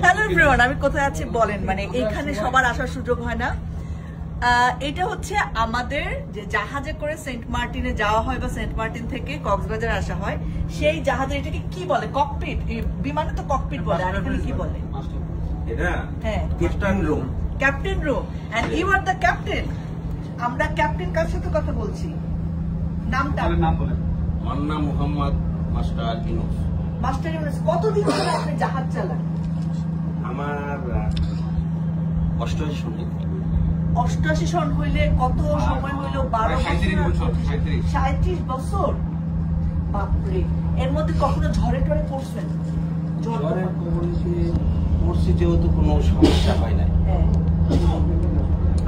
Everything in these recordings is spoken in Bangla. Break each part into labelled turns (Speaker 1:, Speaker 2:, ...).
Speaker 1: হ্যালো এভরিওয়ান, আমি কোথায় আছি বলেন, মানে এইখানে সবার আসার সুযোগ হয় না। এটা হচ্ছে আমাদের যে জাহাজে করে সেন্ট মার্টিনে যাওয়া হয় বা সেন্ট মার্টিন থেকে কক্সবাজার আসা হয়, সেই জাহাজে এটাকে কি বলে? ককপিট। বিমানে তো ককপিট বলে, আর এখানে কি বলে?
Speaker 2: এটা
Speaker 1: হ্যাঁ,
Speaker 2: captain room.
Speaker 1: Captain room. And you are the captain. আমরা ক্যাপ্টেন কার সাথে কথা বলছি? নামটা
Speaker 2: নাম বলেন। মান্না মোহাম্মদ মাস্টার ইউনুস।
Speaker 1: মাস্টার ইউনুস, কতদিন ধরে আপনি জাহাজ চালান?
Speaker 2: আমার 88 সন।
Speaker 1: 88 সন হইলে কত সময় হইল? 12 বছর। 37 বছর। বাপরে, এর মধ্যে কখনো ঝড়ে টরে পড়ছেন?
Speaker 2: ঝড়ের কবলিতে পড়ছি যেহেতু কোনো সমস্যা হয় না।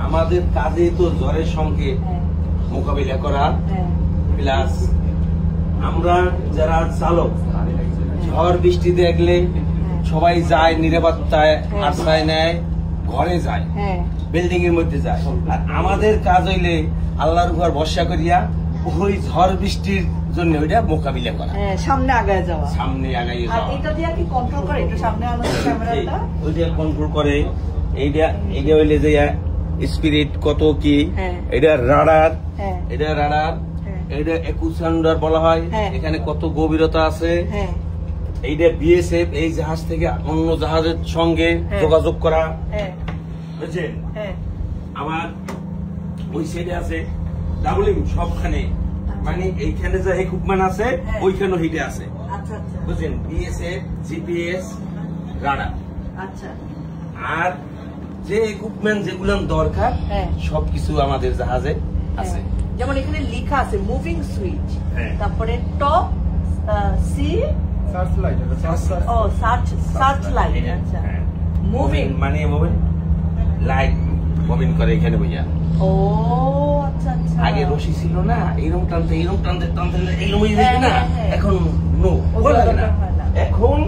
Speaker 2: আমাদের কাজে তো ঝড়ের সঙ্গে মোকাবিলা করা, প্লাস আমরা যারা চালক ঝড় বৃষ্টি দেখলে সবাই যায় নিরাপত্তায় আশ্রয় নেয়, ঘরে যায়, বিল্ডিং এর মধ্যে যায়। আর আমাদের কাজ হইলে আল্লাহর উপর ভরসা করিয়া ওই ঝড় বৃষ্টির জন্য ওইটা মোকাবিলা করা,
Speaker 1: সামনে আগায় যাওয়া,
Speaker 2: সামনে আগাইয়ে যাওয়া।
Speaker 1: এটা দিয়ে কি কন্ট্রোল করে? একটু সামনে আনো ক্যামেরাটা।
Speaker 2: ওইটা কন্ট্রোল করে। এইটা হইলে যে স্পিরিট কত কি, এটা রাডার, এটা রাডার, এটা একুসান্ডার বলা হয়। এখানে কত গভীরতা আছে। এইটা বিএসএফ, এই জাহাজ থেকে অন্য জাহাজের সঙ্গে যোগাযোগ করা, বুঝছেন? আমার ওই সাইডে আছে ডাবলিং সবখানে, মানে এইখানে যে ইকুইপমেন্ট আছে ওইখানে হিটে আছে, বুঝছেন? BSF, GPS, radar.
Speaker 1: আচ্ছা,
Speaker 2: আর যে ইকুইপমেন্ট যেগুলো দরকার সবকিছু আমাদের জাহাজে আছে।
Speaker 1: যেমন এখানে লেখা আছে মুভিং সুইচ, তারপরে টপ সি সার্চ লাইট, ও সার্চ লাইট। আচ্ছা, মুভিং মানে
Speaker 2: মুভিং লাইট মুভিং করে এখানে বুঝা।
Speaker 1: ও আচ্ছা আচ্ছা,
Speaker 2: আগে রশি ছিল না, এইরকম টানতে এইরকম হয়ে না, এখন নো লাগে না। এখন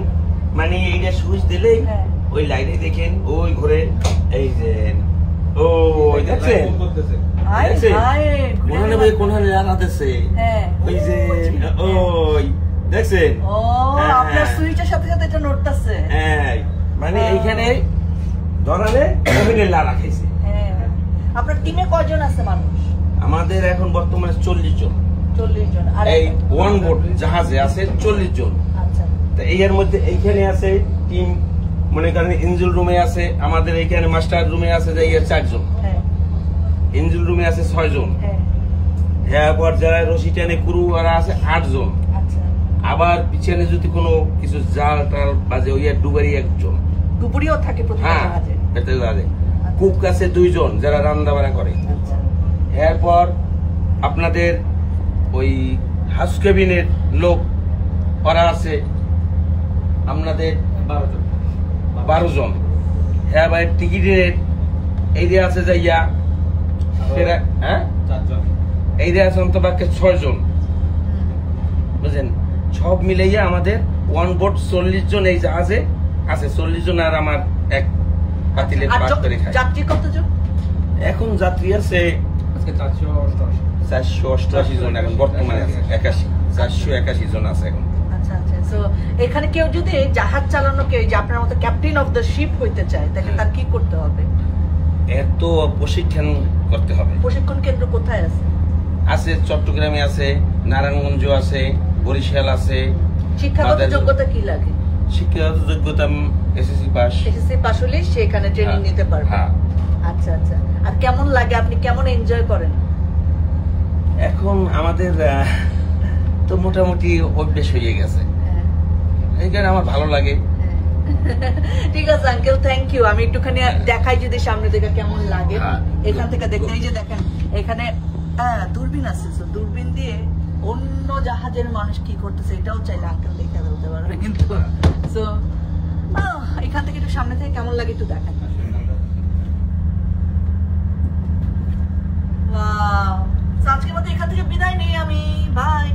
Speaker 2: মানে এইটা সুইচ দিলে ওই লাইটে দেখেন ওই ঘুরে, এই যে ওই দেখছেন কোনখানে লাগাতেছে, ওই যে ওই দেখছেন,
Speaker 1: আপনার সুইচের সাথে সাথে এটা নড়তেছে।
Speaker 2: মানে এইখানে ধরালে মুভিংয়ের লালা খাইছে।
Speaker 1: আপনার টিমে কয়জন আছে মানুষ?
Speaker 2: আমাদের এখন বর্তমানে 40 জন।
Speaker 1: 40 জন। আর
Speaker 2: এই ওয়ান বোট জাহাজে আছে 40 জন।
Speaker 1: আচ্ছা,
Speaker 2: তো এর মধ্যে এইখানে আছে টিম, মনে করেন ইঞ্জিন রুমে আছে আমাদের, এইখানে মাস্টার রুমে আছে যে 4 জন, ইঞ্জিন রুমে আছে 6 জন, হ্যাঁ, পর যারা রশি টানে ক্রু ওরা আছে 8 জন। আবার পিছনে যদি কোনো কিছু জাল টাল বাজে ওই ডুবারি 1 জন,
Speaker 1: ডুবুরিও থাকে প্রত্যেকটা জাহাজে।
Speaker 2: এতে জাহাজে কুক আছে 2 জন যারা রান্না বান্না করে। এরপর আপনাদের ওই হাউস কেবিনের লোক ওরা আছে আপনাদের 12 জন। হ্যাঁ ভাই, টিকিটের এই যে আছে যাইয়া, হ্যাঁ 4 জন, এই যে আছে অন্তত 6 জন, বুঝলেন? সব মিলাইয়া আমাদের ওয়ান বোট 40 জন এই জাহাজে আছে। 40 জন আর আমার এক পাতিলে ভাগ করে খায়।
Speaker 1: যাত্রী কতজন?
Speaker 2: এখন যাত্রী আছে 488 জন এখন বর্তমানে আছে। 481 জন আছে এখন।
Speaker 1: আচ্ছা আচ্ছা, সো এখানে কেউ যদি জাহাজ চালানো, কেউ যে আপনার মতো ক্যাপ্টেন অফ দ্য শিপ হইতে চায়, তাহলে তার কি করতে হবে?
Speaker 2: এত প্রশিক্ষণ করতে হবে।
Speaker 1: প্রশিক্ষণ কেন্দ্র কোথায় আছে?
Speaker 2: আছে চট্টগ্রামে আছে, নারায়ণগঞ্জ আছে, বরিশাল আছে।
Speaker 1: শিক্ষাগত যোগ্যতা কি লাগে?
Speaker 2: শিক্ষাগত যোগ্যতা এসএসসি পাস।
Speaker 1: এসএসসি পাস হলে সে এখানে ট্রেনিং নিতে পারবে। আচ্ছা আচ্ছা, আর কেমন লাগে? আপনি কেমন এনজয় করেন?
Speaker 2: এখন আমাদের তো মোটামুটি অভ্যেস হয়ে গেছে, এই কারণে আমার ভালো লাগে।
Speaker 1: ঠিক আছে আঙ্কেল, থ্যাংক ইউ। আমি একটুখানি দেখাই যদি সামনে থেকে কেমন লাগে। এখান থেকে দেখতে, এই যে দেখেন এখানে দূরবীন আছে, দূরবীন দিয়ে অন্য জাহাজের মানুষ কি করতেছে এটাও চাইলে আঙ্কেল দেখে ফেলতে পারবে। কিন্তু এখান থেকে একটু সামনে থেকে কেমন লাগে একটু দেখেন। আজকের মতো এখান থেকে বিদায় নেই আমি, বাই।